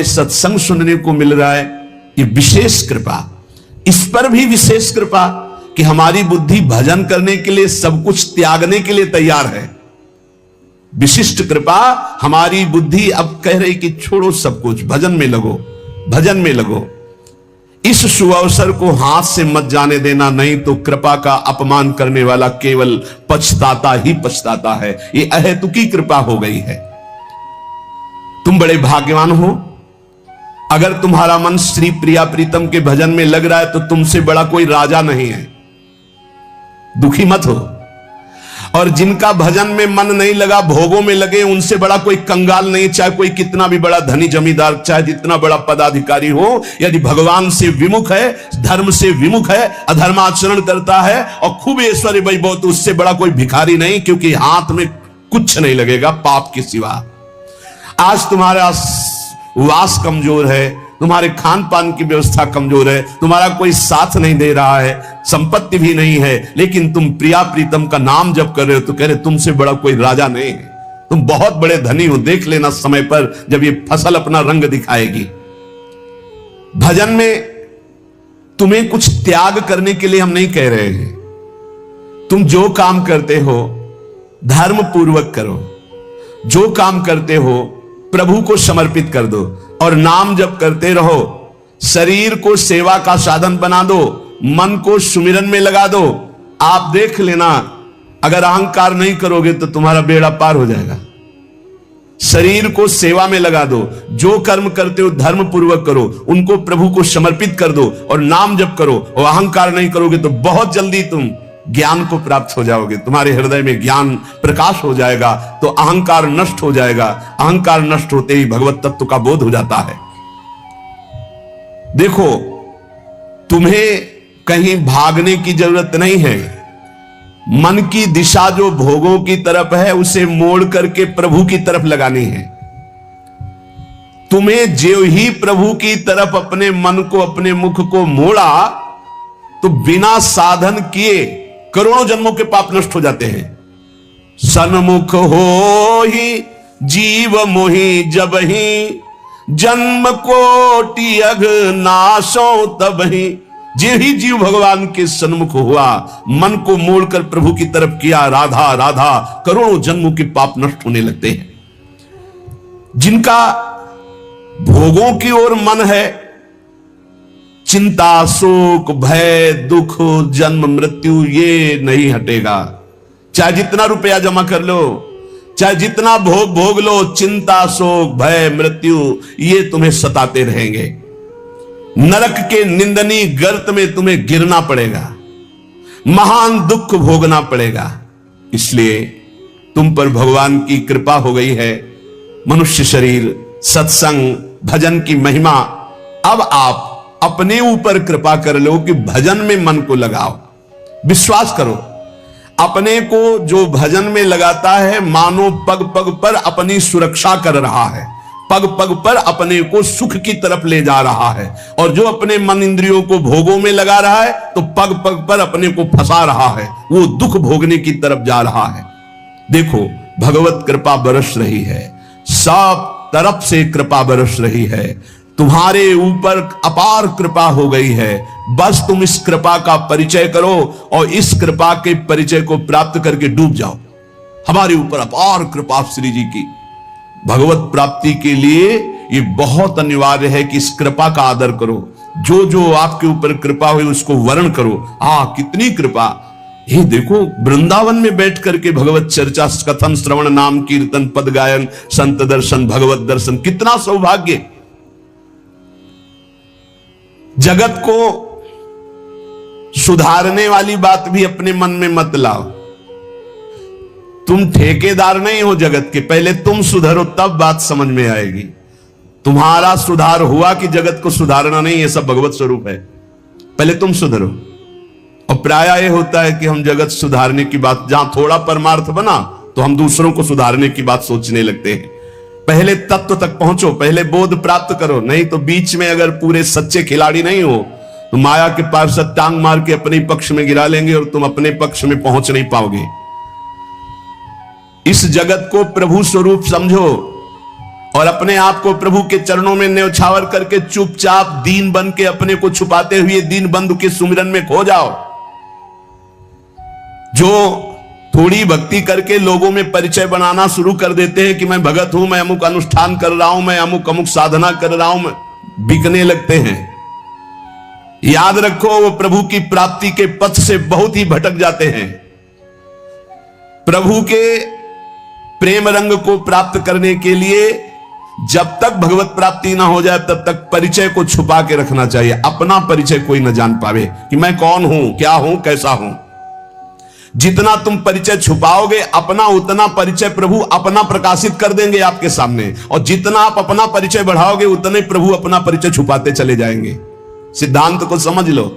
सत्संग सुनने को मिल रहा है, ये विशेष कृपा। इस पर भी विशेष कृपा कि हमारी बुद्धि भजन करने के लिए सब कुछ त्यागने के लिए तैयार है। विशिष्ट कृपा, हमारी बुद्धि अब कह रही कि छोड़ो सब कुछ, भजन में लगो, भजन में लगो। इस सुअवसर को हाथ से मत जाने देना, नहीं तो कृपा का अपमान करने वाला केवल पछताता ही पछताता है। ये अहेतुकी कृपा हो गई है। तुम बड़े भाग्यवान हो, अगर तुम्हारा मन श्री प्रिया प्रीतम के भजन में लग रहा है तो तुमसे बड़ा कोई राजा नहीं है। दुखी मत हो। और जिनका भजन में मन नहीं लगा, भोगों में लगे, उनसे बड़ा कोई कंगाल नहीं, चाहे कोई कितना भी बड़ा धनी जमींदार, चाहे जितना बड़ा पदाधिकारी हो। यदि भगवान से विमुख है, धर्म से विमुख है, अधर्माचरण करता है और खूब ऐश्वर्य वैभव, तो उससे बड़ा कोई भिखारी नहीं, क्योंकि हाथ में कुछ नहीं लगेगा पाप के सिवा। आज तुम्हारा वास कमजोर है, तुम्हारे खान पान की व्यवस्था कमजोर है, तुम्हारा कोई साथ नहीं दे रहा है, संपत्ति भी नहीं है, लेकिन तुम प्रिया प्रीतम का नाम जप कर रहे हो, तो कह रहे तुमसे बड़ा कोई राजा नहीं है, तुम बहुत बड़े धनी हो। देख लेना समय पर जब ये फसल अपना रंग दिखाएगी। भजन में तुम्हें कुछ त्याग करने के लिए हम नहीं कह रहे हैं। तुम जो काम करते हो धर्म पूर्वक करो, जो काम करते हो प्रभु को समर्पित कर दो और नाम जप करते रहो। शरीर को सेवा का साधन बना दो, मन को सुमिरन में लगा दो। आप देख लेना, अगर अहंकार नहीं करोगे तो तुम्हारा बेड़ा पार हो जाएगा। शरीर को सेवा में लगा दो, जो कर्म करते हो धर्म पूर्वक करो, उनको प्रभु को समर्पित कर दो और नाम जप करो। और अहंकार नहीं करोगे तो बहुत जल्दी तुम ज्ञान को प्राप्त हो जाओगे। तुम्हारे हृदय में ज्ञान प्रकाश हो जाएगा तो अहंकार नष्ट हो जाएगा। अहंकार नष्ट होते ही भगवत तत्व का बोध हो जाता है। देखो, तुम्हें कहीं भागने की जरूरत नहीं है। मन की दिशा जो भोगों की तरफ है, उसे मोड़ करके प्रभु की तरफ लगानी है। तुम्हें जो ही प्रभु की तरफ अपने मन को, अपने मुख को मोड़ा, तो बिना साधन किए करोड़ों जन्मों के पाप नष्ट हो जाते हैं। सन्मुख हो ही जीव मोहि, जब ही जन्म कोटि अघ नाशो तब ही। जे ही जीव भगवान के सन्मुख हुआ, मन को मोड़कर प्रभु की तरफ किया, राधा राधा, करोड़ों जन्मों के पाप नष्ट होने लगते हैं। जिनका भोगों की ओर मन है, चिंता, शोक, भय, दुख, जन्म मृत्यु, ये नहीं हटेगा। चाहे जितना रुपया जमा कर लो, चाहे जितना भोग भोग लो, चिंता, शोक, भय, मृत्यु, ये तुम्हें सताते रहेंगे। नरक के निंदनीय गर्त में तुम्हें गिरना पड़ेगा, महान दुख भोगना पड़ेगा। इसलिए तुम पर भगवान की कृपा हो गई है। मनुष्य शरीर, सत्संग, भजन की महिमा। अब आप अपने ऊपर कृपा कर लो कि भजन में मन को लगाओ। विश्वास करो, अपने को जो भजन में लगाता है, मानो पग पग पर अपनी सुरक्षा कर रहा है, पग पग पर अपने को सुख की तरफ ले जा रहा है। और जो अपने मन इंद्रियों को भोगों में लगा रहा है, तो पग पग पर अपने को फंसा रहा है, वो दुख भोगने की तरफ जा रहा है। देखो, भगवत कृपा बरस रही है, सब तरफ से कृपा बरस रही है। तुम्हारे ऊपर अपार कृपा हो गई है। बस तुम इस कृपा का परिचय करो और इस कृपा के परिचय को प्राप्त करके डूब जाओ। हमारे ऊपर अपार कृपा श्री जी की। भगवत प्राप्ति के लिए ये बहुत अनिवार्य है कि इस कृपा का आदर करो। जो जो आपके ऊपर कृपा हुई उसको वर्ण करो। कितनी कृपा! ये देखो, वृंदावन में बैठ करके भगवत चर्चा, कथन, श्रवण, नाम कीर्तन, पद गायन, संत दर्शन, भगवत दर्शन, कितना सौभाग्य। जगत को सुधारने वाली बात भी अपने मन में मत लाओ। तुम ठेकेदार नहीं हो जगत के, पहले तुम सुधरो तब बात समझ में आएगी। तुम्हारा सुधार हुआ कि जगत को सुधारना नहीं, ये सब भगवत स्वरूप है। पहले तुम सुधरो। और प्रायः यह होता है कि हम जगत सुधारने की बात, जहां थोड़ा परमार्थ बना तो हम दूसरों को सुधारने की बात सोचने लगते हैं। पहले तत्व तक पहुंचो, पहले बोध प्राप्त करो, नहीं तो बीच में अगर पूरे सच्चे खिलाड़ी नहीं हो तो माया के पार्षद टांग मार के अपने पक्ष में गिरा लेंगे और तुम अपने पक्ष में पहुंच नहीं पाओगे। इस जगत को प्रभु स्वरूप समझो। और अपने आप को प्रभु के चरणों में न्यौछावर करके चुपचाप दीन बन के अपने को छुपाते हुए दीन बंधु के सुमिरन में खो जाओ। जो थोड़ी भक्ति करके लोगों में परिचय बनाना शुरू कर देते हैं कि मैं भगत हूं, मैं अमुक अनुष्ठान कर रहा हूं, मैं अमुक अमुक साधना कर रहा हूं, बिकने लगते हैं। याद रखो, वो प्रभु की प्राप्ति के पथ से बहुत ही भटक जाते हैं। प्रभु के प्रेम रंग को प्राप्त करने के लिए जब तक भगवत प्राप्ति ना हो जाए तब तक परिचय को छुपा के रखना चाहिए। अपना परिचय कोई न जान पावे कि मैं कौन हूं, क्या हूं, कैसा हूं। जितना तुम परिचय छुपाओगे अपना, उतना परिचय प्रभु अपना प्रकाशित कर देंगे आपके सामने, और जितना आप अपना परिचय बढ़ाओगे उतने प्रभु अपना परिचय छुपाते चले जाएंगे। सिद्धांत को समझ लो,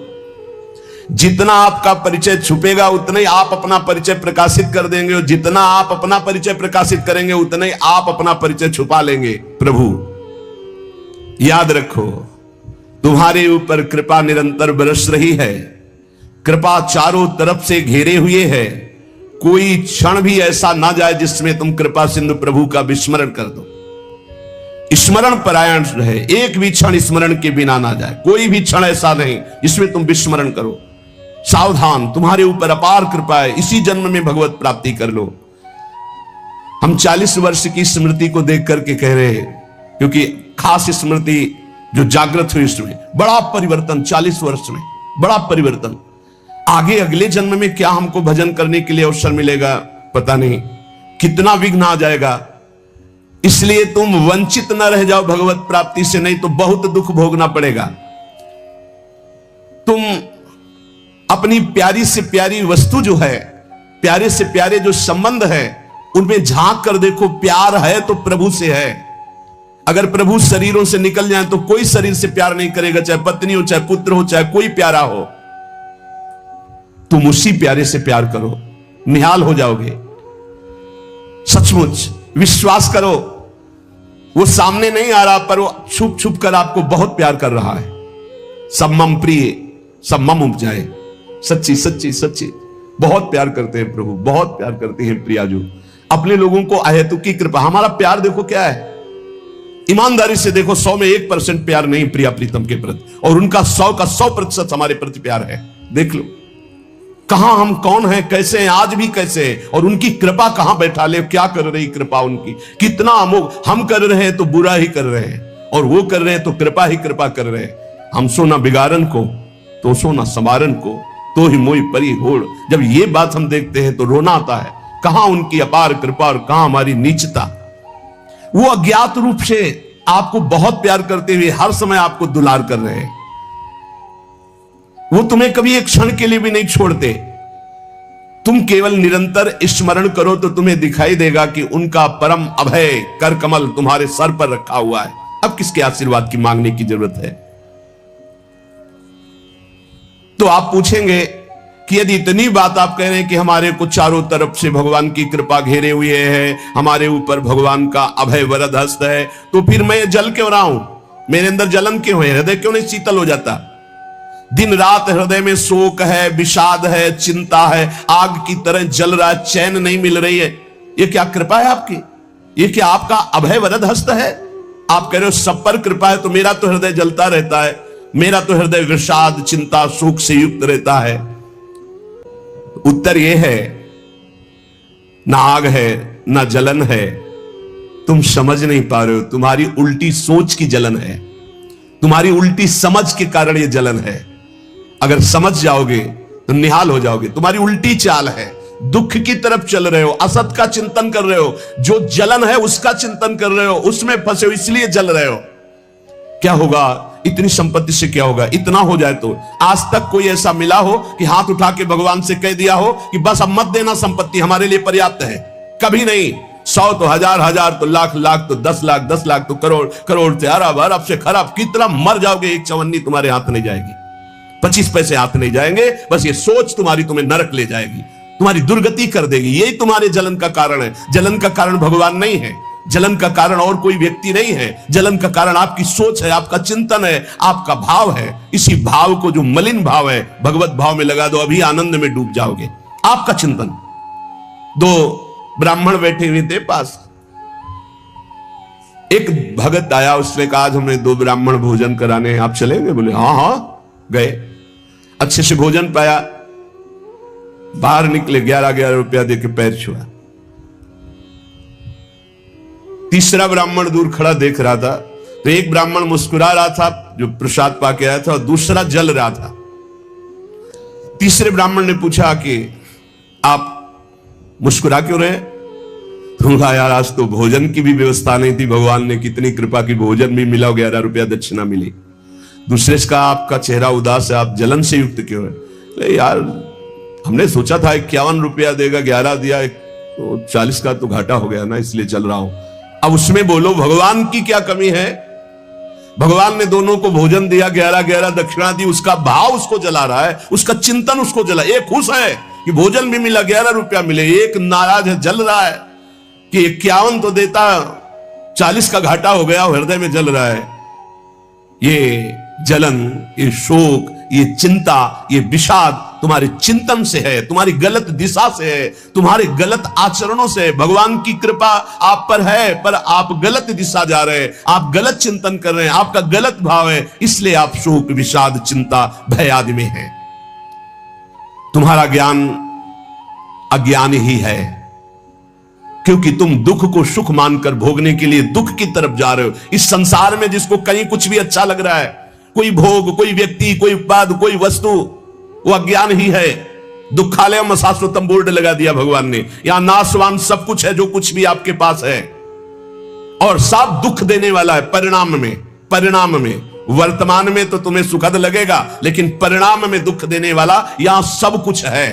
जितना आपका परिचय छुपेगा उतना ही आप अपना परिचय प्रकाशित कर देंगे, और जितना आप अपना परिचय प्रकाशित करेंगे उतना ही आप अपना परिचय छुपा लेंगे। प्रभु याद रखो, तुम्हारे ऊपर कृपा निरंतर बरस रही है, कृपा चारों तरफ से घेरे हुए है। कोई क्षण भी ऐसा ना जाए जिसमें तुम कृपा सिंधु प्रभु का विस्मरण कर दो। स्मरण परायण रहे, एक भी क्षण स्मरण के बिना ना जाए। कोई भी क्षण ऐसा नहीं जिसमें तुम विस्मरण करो। सावधान, तुम्हारे ऊपर अपार कृपा है, इसी जन्म में भगवत प्राप्ति कर लो। हम 40 वर्ष की स्मृति को देख करके कह रहे हैं, क्योंकि खास स्मृति जो जागृत हुई उसमें बड़ा परिवर्तन, 40 वर्ष में बड़ा परिवर्तन। आगे अगले जन्म में क्या हमको भजन करने के लिए अवसर मिलेगा पता नहीं, कितना विघ्न आ जाएगा। इसलिए तुम वंचित न रह जाओ भगवत प्राप्ति से, नहीं तो बहुत दुख भोगना पड़ेगा। तुम अपनी प्यारी से प्यारी वस्तु जो है, प्यारे से प्यारे जो संबंध है, उनमें झांक कर देखो। प्यार है तो प्रभु से है। अगर प्रभु शरीरों से निकल जाए तो कोई शरीर से प्यार नहीं करेगा, चाहे पत्नी हो, चाहे पुत्र हो, चाहे कोई प्यारा हो। तुम उसी प्यारे से प्यार करो, निहाल हो जाओगे। सचमुच विश्वास करो, वो सामने नहीं आ रहा पर वो छुप छुप कर आपको बहुत प्यार कर रहा है। सब मम प्रिय, सब मम उपजाए। सच्ची सच्ची सच्ची बहुत प्यार करते हैं प्रभु, बहुत प्यार करते हैं प्रियाजू अपने लोगों को। अहेतु की कृपा, हमारा प्यार देखो क्या है। ईमानदारी से देखो, 100 में 1% प्यार नहीं प्रिया प्रीतम के प्रति, और उनका 100 का 100% हमारे प्रति प्यार है। देख लो कहां हम कौन हैं, कैसे हैं, आज भी कैसे हैं, और उनकी कृपा कहां बैठा ले, क्या कर रही कृपा उनकी, कितना अमोघ। हम कर रहे हैं तो बुरा ही कर रहे हैं, और वो कर रहे हैं तो कृपा ही कृपा कर रहे हैं। हम सो ना बिगाड़न को, तो सो ना संवारन को, तो ही मोई परी होड़। जब ये बात हम देखते हैं तो रोना आता है। कहां उनकी अपार कृपा और कहां हमारी नीचता। वो अज्ञात रूप से आपको बहुत प्यार करते हुए हर समय आपको दुलार कर रहे हैं। वो तुम्हें कभी एक क्षण के लिए भी नहीं छोड़ते। तुम केवल निरंतर स्मरण करो तो तुम्हें दिखाई देगा कि उनका परम अभय कर कमल तुम्हारे सर पर रखा हुआ है। अब किसके आशीर्वाद की मांगने की जरूरत है। तो आप पूछेंगे कि यदि इतनी बात आप कह रहे हैं कि हमारे को चारों तरफ से भगवान की कृपा घेरे हुए है, हमारे ऊपर भगवान का अभय वरद हस्त है, तो फिर मैं जल क्यों रहा हूं, मेरे अंदर जलन क्यों है, हृदय क्यों नहीं शीतल हो जाता। दिन रात हृदय में शोक है, विषाद है, चिंता है, आग की तरह जल रहा है, चैन नहीं मिल रही है। ये क्या कृपा है आपकी, ये क्या आपका अभय वरद हस्त है। आप कह रहे हो सब पर कृपा है, तो मेरा तो हृदय जलता रहता है, मेरा तो हृदय विषाद चिंता शोक से युक्त रहता है। उत्तर यह है, ना आग है ना जलन है, तुम समझ नहीं पा रहे हो। तुम्हारी उल्टी सोच की जलन है, तुम्हारी उल्टी समझ के कारण यह जलन है। अगर समझ जाओगे तो निहाल हो जाओगे। तुम्हारी उल्टी चाल है, दुख की तरफ चल रहे हो, असत का चिंतन कर रहे हो, जो जलन है उसका चिंतन कर रहे हो, उसमें फंसे हो इसलिए जल रहे हो। क्या होगा, इतनी संपत्ति से क्या होगा, इतना हो जाए तो। आज तक कोई ऐसा मिला हो कि हाथ उठा के भगवान से कह दिया हो कि बस अब मत देना, संपत्ति हमारे लिए पर्याप्त है। कभी नहीं। 100 तो हजार, हजार तो लाख, लाख तो 10 लाख, 10 लाख तो करोड़, करोड़ से अरब, अरब से खरब। कितना मर जाओगे, एक चवन्नी तुम्हारे हाथ नहीं जाएगी, 25 पैसे हाथ नहीं जाएंगे। बस ये सोच तुम्हारी तुम्हें नरक ले जाएगी, तुम्हारी दुर्गति कर देगी। यही तुम्हारे जलन का कारण है। जलन का कारण भगवान नहीं है, जलन का कारण और कोई व्यक्ति नहीं है। जलन का कारण आपकी सोच है, आपका चिंतन है, आपका भाव है। इसी भाव को, जो मलिन भाव है, भगवत भाव में लगा दो, अभी आनंद में डूब जाओगे। आपका चिंतन। 2 ब्राह्मण बैठे हुए थे पास, एक भगत आया, उसने कहा आज हमें 2 ब्राह्मण भोजन कराने हैं, आप चलेंगे? बोले हाँ हाँ। गए, अच्छे से भोजन पाया, बाहर निकले, 11 रुपया देके पैर छुआ। तीसरा ब्राह्मण दूर खड़ा देख रहा था, तो एक ब्राह्मण मुस्कुरा रहा था जो प्रसाद पाके आया था, और दूसरा जल रहा था। तीसरे ब्राह्मण ने पूछा कि आप मुस्कुरा क्यों रहे? तो कहा यार आज तो भोजन की भी व्यवस्था नहीं थी, भगवान ने कितनी कृपा की, भोजन भी मिला, 11 रुपया दक्षिणा मिली। दूसरे से कहा आपका चेहरा उदास है, आप जलन से युक्त क्यों है? ले यार हमने सोचा था 51 रुपया देगा, 11 दिया, तो 40 का तो घाटा हो गया ना, इसलिए चल रहा हूं। अब उसमें बोलो भगवान की क्या कमी है? भगवान ने दोनों को भोजन दिया, 11 दक्षिणा दी, उसका भाव उसको जला रहा है, उसका चिंतन उसको जला। एक खुश है कि भोजन भी मिला, 11 रुपया मिले, एक नाराज है, जल रहा है कि 51 तो देता, 40 का घाटा हो गया, हृदय में जल रहा है। ये जलन, ये शोक, ये चिंता, ये विषाद तुम्हारे चिंतन से है, तुम्हारी गलत दिशा से है, तुम्हारे गलत आचरणों से है। भगवान की कृपा आप पर है, पर आप गलत दिशा जा रहे हैं, आप गलत चिंतन कर रहे हैं, आपका गलत भाव है, इसलिए आप शोक, विषाद, चिंता, भय आदि में हैं। तुम्हारा ज्ञान अज्ञान ही है, क्योंकि तुम दुख को सुख मानकर भोगने के लिए दुख की तरफ जा रहे हो। इस संसार में जिसको कहीं कुछ भी अच्छा लग रहा है, कोई भोग, कोई व्यक्ति, कोई पद, कोई वस्तु, वो अज्ञान ही है। दुखालयम शाश्वतम बोर्ड लगा दिया भगवान ने, यहां नाशवान सब कुछ है जो कुछ भी आपके पास है, और सब दुख देने वाला है। परिणाम में वर्तमान में तो तुम्हें सुखद लगेगा, लेकिन परिणाम में दुख देने वाला यहां सब कुछ है।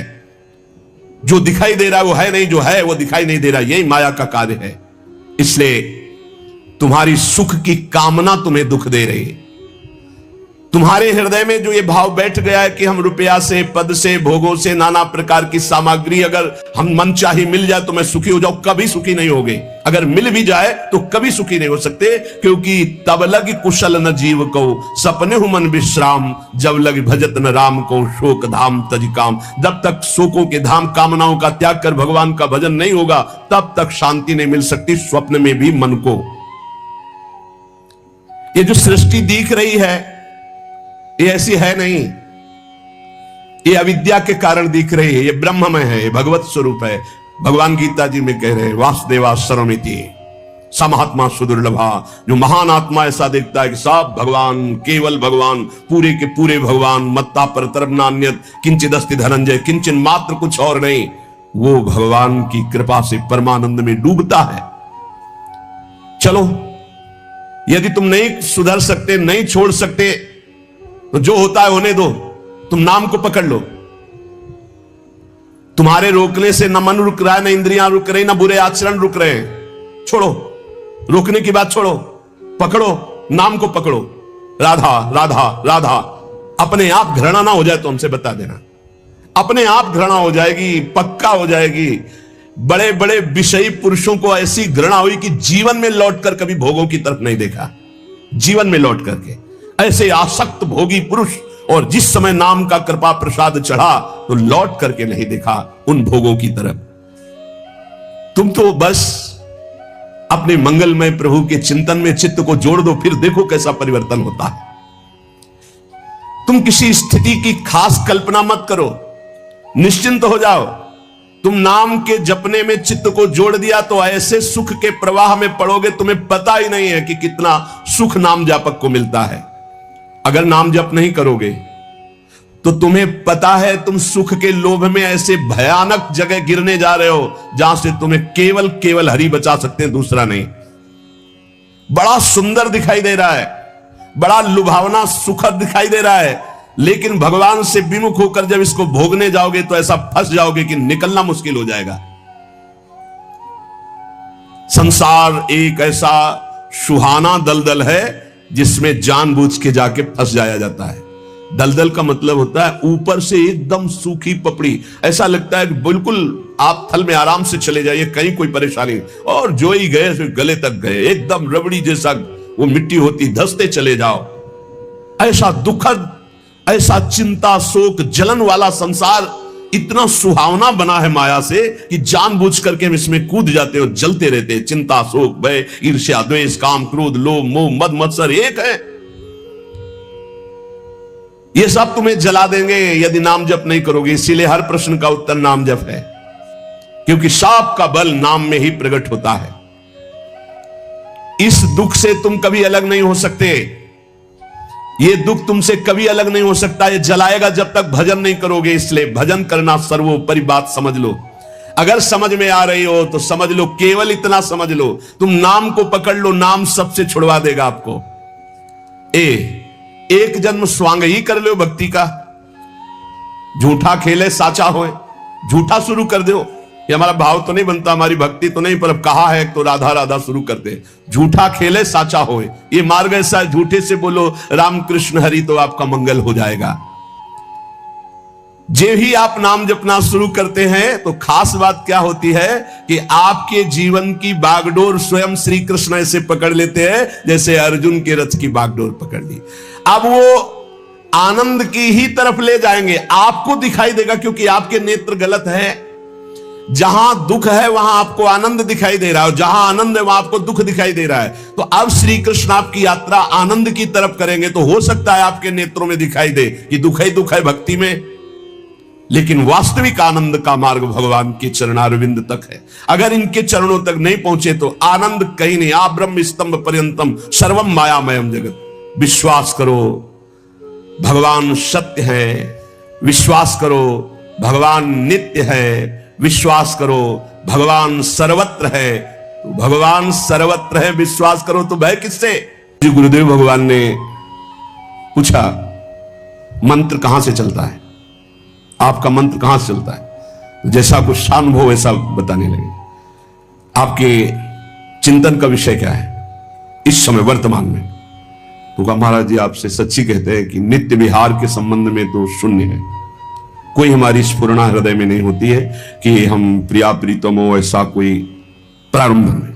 जो दिखाई दे रहा है वो है नहीं, जो है वो दिखाई नहीं दे रहा, यही माया का कार्य है। इसलिए तुम्हारी सुख की कामना तुम्हें दुख दे रही है। तुम्हारे हृदय में जो ये भाव बैठ गया है कि हम रुपया से, पद से, भोगों से, नाना प्रकार की सामग्री अगर हम मन चाही मिल जाए तो मैं सुखी हो जाऊं, कभी सुखी नहीं होगे। अगर मिल भी जाए तो कभी सुखी नहीं हो सकते, क्योंकि तब लग कुशल न जीव को, सपने हु मन विश्राम, जब लग भजत न राम को, शोक धाम तज काम। जब तक शोकों के धाम, कामनाओं का त्याग कर भगवान का भजन नहीं होगा, तब तक शांति नहीं मिल सकती, स्वप्न में भी मन को। ये जो सृष्टि दिख रही है ये ऐसी है नहीं, ये अविद्या के कारण दिख रही है, ये ब्रह्ममय है, ये भगवत स्वरूप है। भगवान गीता जी में कह रहे हैं वासुदेवा सर्वमिति समहात्मा सुदुर्लभा। जो महान आत्मा ऐसा देखता है कि सब भगवान, केवल भगवान, पूरे के पूरे भगवान, मत्ता परतरम नान्यत किंचिद अस्ति धनंजय, किंचन मात्र कुछ और नहीं, वो भगवान की कृपा से परमानंद में डूबता है। चलो, यदि तुम नहीं सुधर सकते, नहीं छोड़ सकते, तो जो होता है होने दो, तुम नाम को पकड़ लो। तुम्हारे रोकने से न मन रुक रहा है, न इंद्रियां रुक रही, न बुरे आचरण रुक रहे हैं। छोड़ो, रोकने की बात छोड़ो, पकड़ो, नाम को पकड़ो। राधा राधा राधा। अपने आप घृणा ना हो जाए तो हमसे बता देना, अपने आप घृणा हो जाएगी, पक्का हो जाएगी। बड़े बड़े विषयी पुरुषों को ऐसी घृणा हुई कि जीवन में लौटकर कभी भोगों की तरफ नहीं देखा, जीवन में लौट करके। ऐसे आसक्त भोगी पुरुष, और जिस समय नाम का कृपा प्रसाद चढ़ा तो लौट करके नहीं देखा उन भोगों की तरफ। तुम तो बस अपने मंगलमय प्रभु के चिंतन में चित्त को जोड़ दो, फिर देखो कैसा परिवर्तन होता है। तुम किसी स्थिति की खास कल्पना मत करो, निश्चिंत हो जाओ। तुम नाम के जपने में चित्त को जोड़ दिया तो ऐसे सुख के प्रवाह में पड़ोगे, तुम्हें पता ही नहीं है कि कितना सुख नाम जापक को मिलता है। अगर नाम जप नहीं करोगे तो तुम्हें पता है तुम सुख के लोभ में ऐसे भयानक जगह गिरने जा रहे हो जहां से तुम्हें केवल केवल हरि बचा सकते हैं, दूसरा नहीं। बड़ा सुंदर दिखाई दे रहा है, बड़ा लुभावना सुखद दिखाई दे रहा है, लेकिन भगवान से विमुख होकर जब इसको भोगने जाओगे तो ऐसा फंस जाओगे कि निकलना मुश्किल हो जाएगा। संसार एक ऐसा सुहाना दलदल है जिसमें जानबूझ के जाके फंस जाया जाता है। दलदल का मतलब होता है ऊपर से एकदम सूखी पपड़ी, ऐसा लगता है कि बिल्कुल आप थल में आराम से चले जाइए, कहीं कोई परेशानी, और जो ही गए फिर गले तक गए, एकदम रबड़ी जैसा वो मिट्टी होती, धंसते चले जाओ। ऐसा दुखद, ऐसा चिंता, शोक, जलन वाला संसार, इतना सुहावना बना है माया से कि जानबूझ करके हम इसमें कूद जाते और जलते रहते। चिंता, शोक, भय, ईर्ष्या, द्वेष, काम, क्रोध, लोभ, मोह, मद, मत्सर एक है। ये सब तुम्हें जला देंगे यदि नाम जप नहीं करोगे। इसीलिए हर प्रश्न का उत्तर नाम जप है, क्योंकि शाप का बल नाम में ही प्रकट होता है। इस दुख से तुम कभी अलग नहीं हो सकते। ये दुख तुमसे कभी अलग नहीं हो सकता। ये जलाएगा जब तक भजन नहीं करोगे। इसलिए भजन करना सर्वोपरि बात समझ लो। अगर समझ में आ रही हो तो समझ लो, केवल इतना समझ लो, तुम नाम को पकड़ लो, नाम सबसे छुड़वा देगा आपको। एक जन्म स्वांग ही कर लो भक्ति का। झूठा खेले साचा होए, झूठा शुरू कर दो। ये हमारा भाव तो नहीं बनता, हमारी भक्ति तो नहीं, पर अब कहा है तो राधा राधा शुरू कर दे। झूठा खेले साचा होए, ये मार्ग ऐसा है। झूठे से बोलो राम कृष्ण हरि तो आपका मंगल हो जाएगा। जे ही आप नाम जपना शुरू करते हैं तो खास बात क्या होती है कि आपके जीवन की बागडोर स्वयं श्री कृष्ण ऐसे पकड़ लेते हैं जैसे अर्जुन के रथ की बागडोर पकड़ ली। अब वो आनंद की ही तरफ ले जाएंगे। आपको दिखाई देगा क्योंकि आपके नेत्र गलत है। जहां दुख है वहां आपको आनंद दिखाई दे रहा है, जहां आनंद है वहां आपको दुख दिखाई दे रहा है। तो अब श्री कृष्ण आपकी यात्रा आनंद की तरफ करेंगे तो हो सकता है आपके नेत्रों में दिखाई दे कि दुख ही दुख है भक्ति में, लेकिन वास्तविक आनंद का मार्ग भगवान के चरणारविंद तक है। अगर इनके चरणों तक नहीं पहुंचे तो आनंद कहीं नहीं। आ ब्रह्म स्तंभ पर्यंतम सर्वम मायामयम जगत। विश्वास करो भगवान सत्य है, विश्वास करो भगवान नित्य है, विश्वास करो भगवान सर्वत्र है। तो भगवान सर्वत्र है, विश्वास करो तो भय किससे। जी गुरुदेव भगवान ने पूछा मंत्र कहां से चलता है, आपका मंत्र कहां से चलता है। जैसा कुछ शानुभव वैसा बताने लगे। आपके चिंतन का विषय क्या है इस समय वर्तमान में। तो कहा महाराज जी आपसे सच्ची कहते हैं कि नित्य विहार के संबंध में तो शून्य है। कोई हमारी स्फुरणा हृदय में नहीं होती है कि हम प्रिया प्रीतमो, ऐसा कोई प्रारंभ में।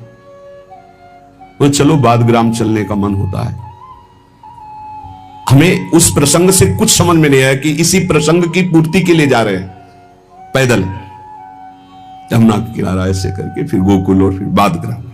तो चलो बादग्राम चलने का मन होता है। हमें उस प्रसंग से कुछ समझ में नहीं आया कि इसी प्रसंग की पूर्ति के लिए जा रहे हैं पैदल, यमुना के किनारा ऐसे करके, फिर गोकुल और फिर बादग्राम।